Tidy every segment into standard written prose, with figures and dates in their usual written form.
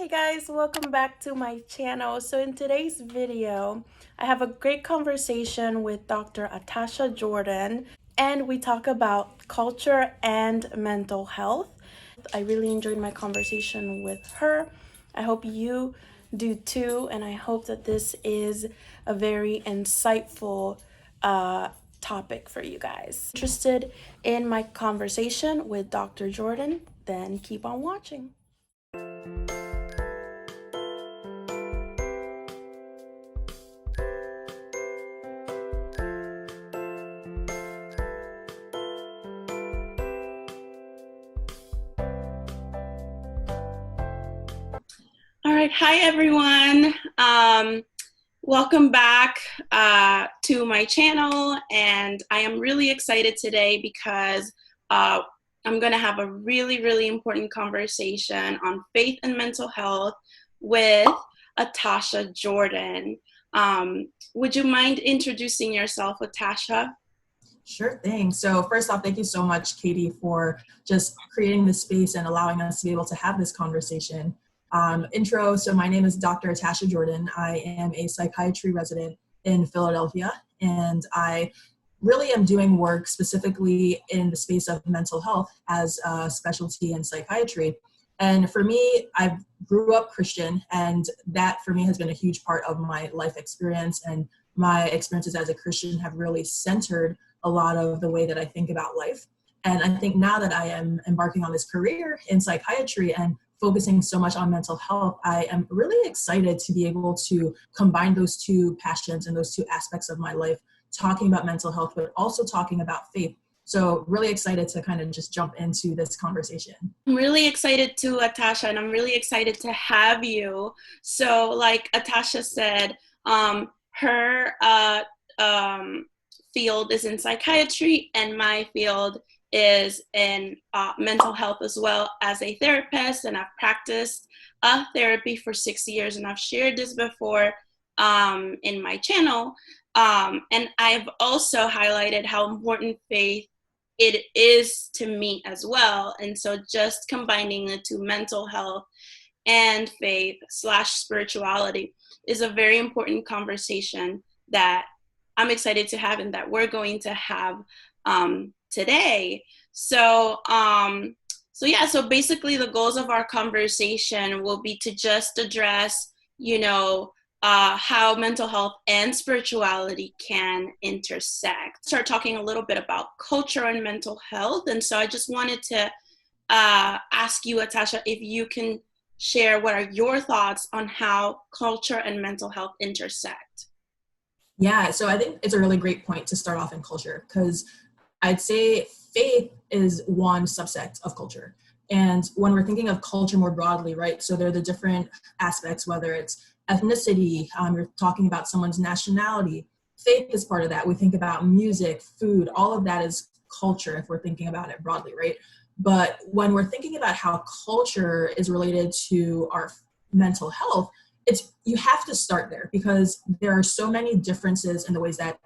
Hey guys, welcome back to my channel. So in today's video, I have a great conversation with Dr. Atasha Jordan, and we talk about culture and mental health. I really enjoyed my conversation with her. I hope you do too, and I hope that this is a very insightful topic for you guys. Interested in my conversation with Dr. Jordan? Then keep on watching. All right, hi everyone. Welcome back to my channel, and I am really excited today because I'm going to have a really important conversation on faith and mental health with Atasha Jordan. Would you mind introducing yourself, Atasha? Sure thing. So first off, thank you so much, Katie, for just creating this space and allowing us to be able to have this conversation. Intro, so my name is Dr. Atasha Jordan. I am a psychiatry resident in Philadelphia, and I really am doing work specifically in the space of mental health as a specialty in psychiatry. And for me, I grew up Christian, and that for me has been a huge part of my life experience, and my experiences as a Christian have really centered a lot of the way that I think about life. And I think now that I am embarking on this career in psychiatry and focusing so much on mental health, I am really excited to be able to combine those two passions and those two aspects of my life, talking about mental health, but also talking about faith. So really excited to kind of just jump into this conversation. I'm really excited too, Atasha, and I'm really excited to have you. So, like Atasha said, her field is in psychiatry, and my field is in mental health as well as a therapist. And I've practiced therapy for 6 years, and I've shared this before in my channel. And I've also highlighted how important faith it is to me as well. And so just combining the two, mental health and faith / spirituality, is a very important conversation that I'm excited to have and that we're going to have today. So basically the goals of our conversation will be to just address, how mental health and spirituality can intersect. Start talking a little bit about culture and mental health. And so I just wanted to ask you, Atasha, if you can share what are your thoughts on how culture and mental health intersect. Yeah, so I think it's a really great point to start off in culture, because I'd say faith is one subsect of culture. And when we're thinking of culture more broadly, right, so there are the different aspects, whether it's ethnicity, you're talking about someone's nationality, faith is part of that. We think about music, food, all of that is culture if we're thinking about it broadly, right? But when we're thinking about how culture is related to our mental health, you have to start there, because there are so many differences in the ways that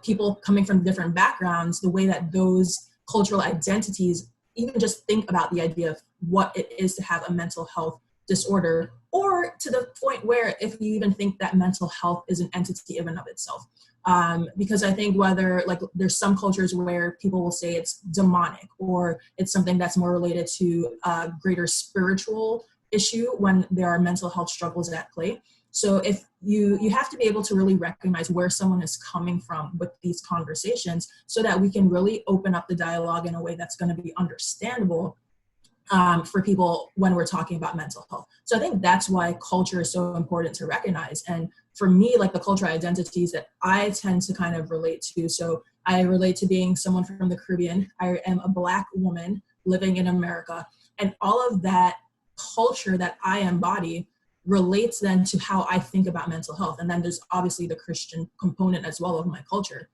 people coming from different backgrounds, the way that those cultural identities even just think about the idea of what it is to have a mental health disorder, or to the point where if you even think that mental health is an entity in and of itself. Because I think there's some cultures where people will say it's demonic, or it's something that's more related to a greater spiritual issue when there are mental health struggles at play. So if you have to be able to really recognize where someone is coming from with these conversations, so that we can really open up the dialogue in a way that's going to be understandable for people when we're talking about mental health. So I think that's why culture is so important to recognize. And for me, like the cultural identities that I tend to kind of relate to. So I relate to being someone from the Caribbean. I am a Black woman living in America, and all of that culture that I embody relates then to how I think about mental health. And then there's obviously the Christian component as well of my culture.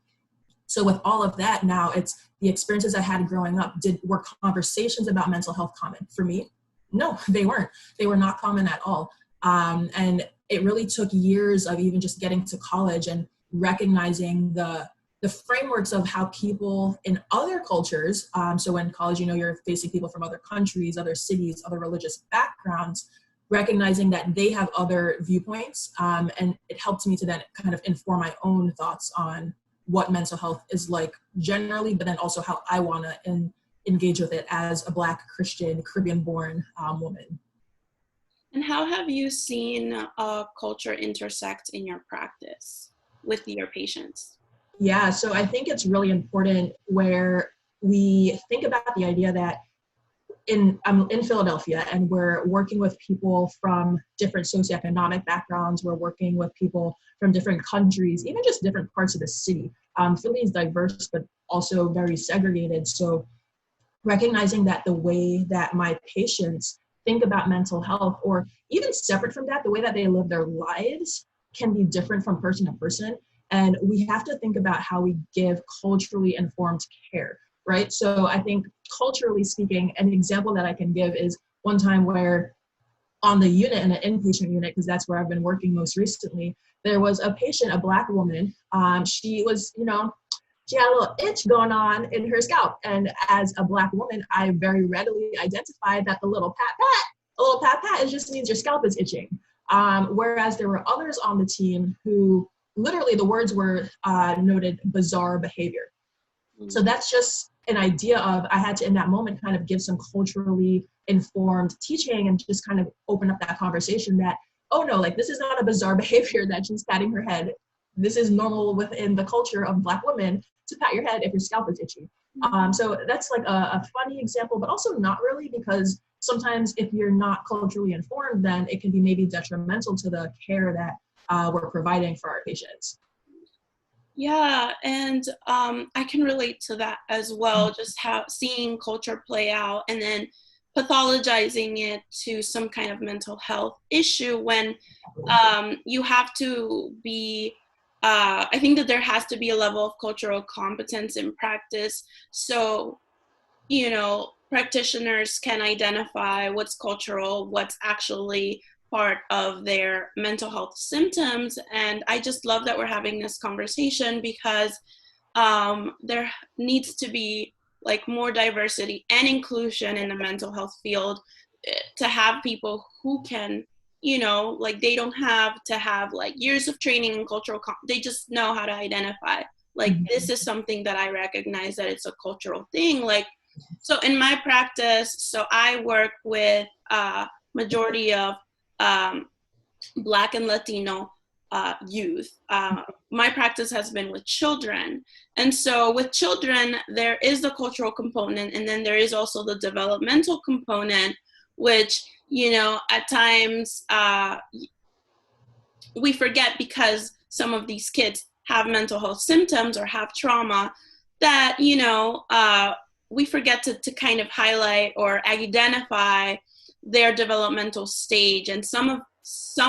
So with all of that, now it's the experiences I had growing up. Were conversations about mental health common? For me, no, they weren't. They were not common at all. And it really took years of even just getting to college and recognizing the frameworks of how people in other cultures, so in college, you're facing people from other countries, other cities, other religious backgrounds, recognizing that they have other viewpoints. And it helped me to then kind of inform my own thoughts on what mental health is like generally, but then also how I want to engage with it as a Black Christian Caribbean born woman. And how have you seen culture intersect in your practice with your patients? Yeah, so I think it's really important where we think about the idea that I'm in Philadelphia and we're working with people from different socioeconomic backgrounds. We're working with people from different countries, even just different parts of the city. Philly is diverse, but also very segregated. So recognizing that the way that my patients think about mental health, or even separate from that, the way that they live their lives can be different from person to person. And we have to think about how we give culturally informed care, right? So I think culturally speaking, an example that I can give is one time where on the unit, in an inpatient unit, because that's where I've been working most recently, there was a patient, a Black woman. She was, she had a little itch going on in her scalp. And as a Black woman, I very readily identified that the little a little pat pat, it just means your scalp is itching. Whereas there were others on the team who literally the words were noted bizarre behavior. So that's just an idea of, I had to in that moment kind of give some culturally informed teaching and just kind of open up that conversation that, oh no, like this is not a bizarre behavior that she's patting her head. This is normal within the culture of Black women to pat your head if your scalp is itchy. So that's like a funny example, but also not really, because sometimes if you're not culturally informed, then it can be maybe detrimental to the care that we're providing for our patients. Yeah, and I can relate to that as well, just how seeing culture play out and then pathologizing it to some kind of mental health issue when you have to be, I think that there has to be a level of cultural competence in practice. So, practitioners can identify what's cultural, what's actually part of their mental health symptoms. And I just love that we're having this conversation because there needs to be like more diversity and inclusion in the mental health field to have people who can, like they don't have to have like years of training in they just know how to identify. Like this is something that I recognize that it's a cultural thing. Like, so in my practice, so I work with majority of Black and Latino youth. My practice has been with children. And so with children, there is the cultural component, and then there is also the developmental component, which, at times we forget because some of these kids have mental health symptoms or have trauma that, we forget to kind of highlight or identify their developmental stage. And some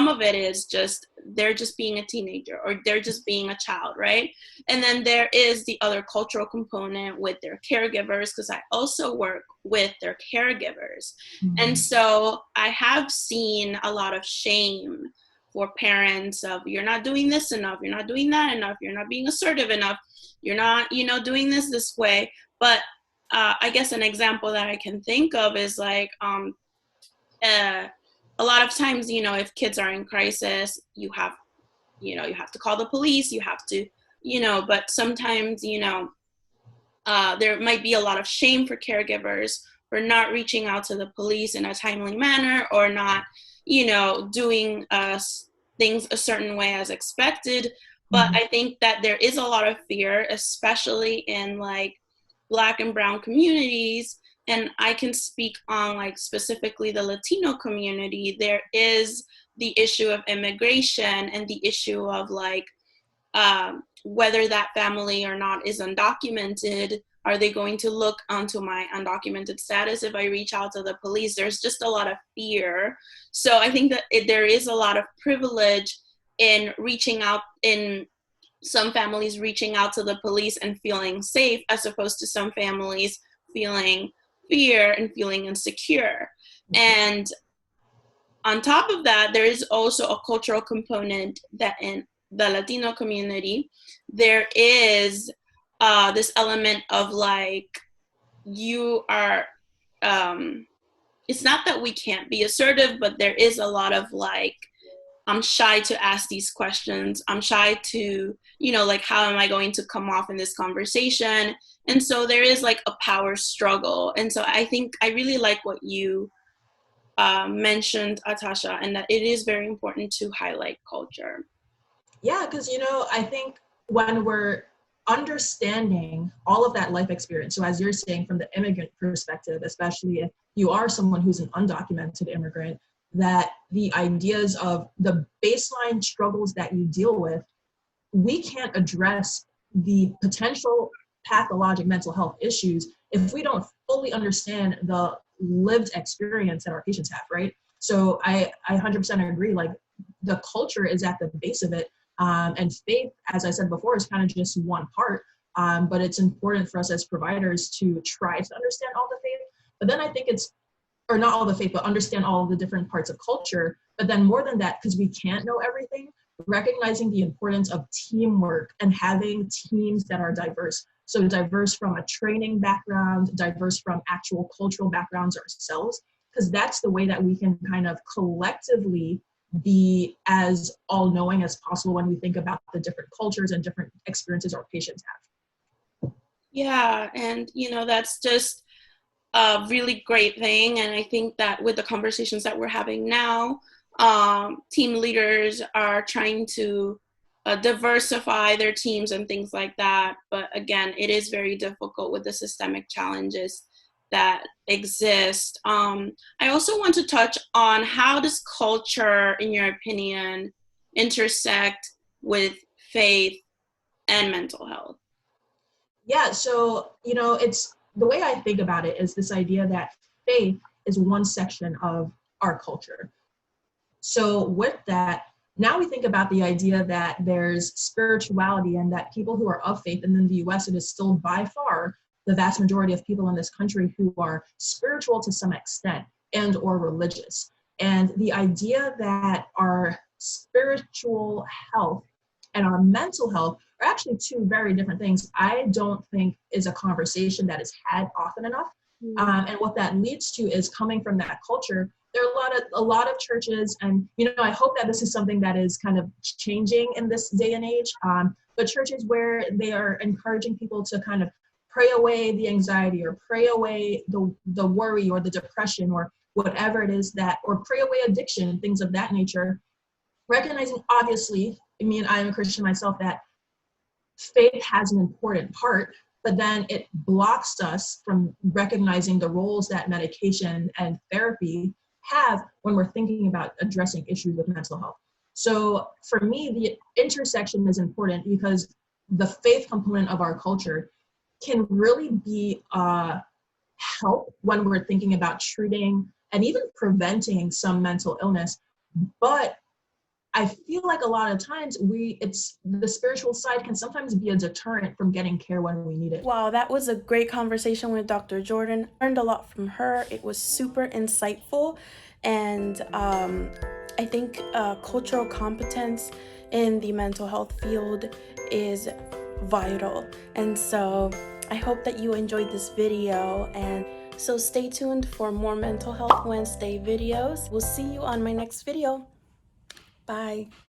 of it is just they're just being a teenager or they're just being a child, right? And then there is the other cultural component with their caregivers, because I also work with their caregivers. And so I have seen a lot of shame for parents of, you're not doing this enough, you're not doing that enough, you're not being assertive enough, you're not, doing this way. But I guess an example that I can think of is like, a lot of times, if kids are in crisis, you have to call the police, you have to, but sometimes, there might be a lot of shame for caregivers for not reaching out to the police in a timely manner or not, doing things a certain way as expected. But I think that there is a lot of fear, especially in like Black and brown communities. And I can speak on like specifically the Latino community. There is the issue of immigration and the issue of like whether that family or not is undocumented. Are they going to look onto my undocumented status if I reach out to the police? There's just a lot of fear. So I think that there is a lot of privilege in reaching out, in some families reaching out to the police and feeling safe, as opposed to some families feeling fear and feeling insecure. And on top of that, there is also a cultural component that in the Latino community, there is this element of like, you are it's not that we can't be assertive, but there is a lot of like, I'm shy to ask these questions. I'm shy to, like, how am I going to come off in this conversation? And so there is like a power struggle. And so I think I really like what you mentioned, Atasha, and that it is very important to highlight culture. Yeah, because I think when we're understanding all of that life experience, so as you're saying from the immigrant perspective, especially if you are someone who's an undocumented immigrant, that the ideas of the baseline struggles that you deal with, we can't address the potential pathologic mental health issues if we don't fully understand the lived experience that our patients have, right? So I 100% agree. Like, the culture is at the base of it, and faith, as I said before, is kind of just one part. But it's important for us as providers to try to understand all the faith. But then I think it's, or not all the faith, but understand all of the different parts of culture. But then more than that, because we can't know everything, recognizing the importance of teamwork and having teams that are diverse. So diverse from a training background, diverse from actual cultural backgrounds ourselves, because that's the way that we can kind of collectively be as all-knowing as possible when we think about the different cultures and different experiences our patients have. Yeah, and that's just a really great thing. And I think that with the conversations that we're having now, team leaders are trying to diversify their teams and things like that. But again, it is very difficult with the systemic challenges that exist. I also want to touch on, how does culture, in your opinion, intersect with faith and mental health? Yeah, so it's the way I think about it is this idea that faith is one section of our culture. So with that, now we think about the idea that there's spirituality and that people who are of faith, and in the US, it is still by far the vast majority of people in this country who are spiritual to some extent and or religious. And the idea that our spiritual health and our mental health are actually two very different things, I don't think is a conversation that is had often enough. And what that leads to is, coming from that culture, there are a lot of churches, and I hope that this is something that is kind of changing in this day and age. But churches where they are encouraging people to kind of pray away the anxiety, or pray away the worry or the depression or whatever it is that, or pray away addiction, things of that nature. Recognizing, obviously, I'm a Christian myself, that faith has an important part, but then it blocks us from recognizing the roles that medication and therapy have when we're thinking about addressing issues with mental health. So for me, the intersection is important because the faith component of our culture can really be help when we're thinking about treating and even preventing some mental illness. But I feel like a lot of times it's the spiritual side can sometimes be a deterrent from getting care when we need it. Wow, that was a great conversation with Dr. Jordan. I learned a lot from her. It was super insightful. And I think cultural competence in the mental health field is vital. And so I hope that you enjoyed this video. And so stay tuned for more Mental Health Wednesday videos. We'll see you on my next video. Bye.